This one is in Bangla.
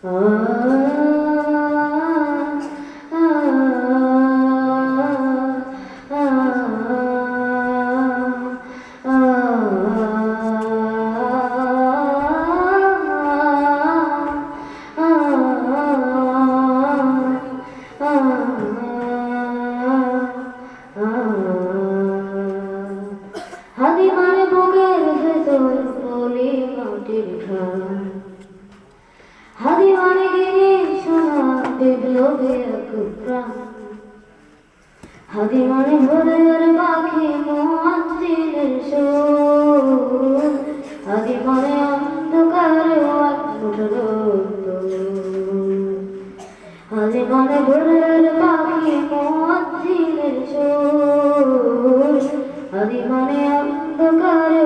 হাদি মানে বুকের ভেতর বলি মাটির ঘাম, হাদি মানে গিরি সোনা বিপ্লবী এক প্রাণ, হাদি মানে ভোরের পাখি মুয়াজ্জিনের সুর, হাদি মানে অন্ধকারে হাদি মানে ভোরের পাখি মুয়াজ্জিনের সুর, হাদি মানে অন্ধকারে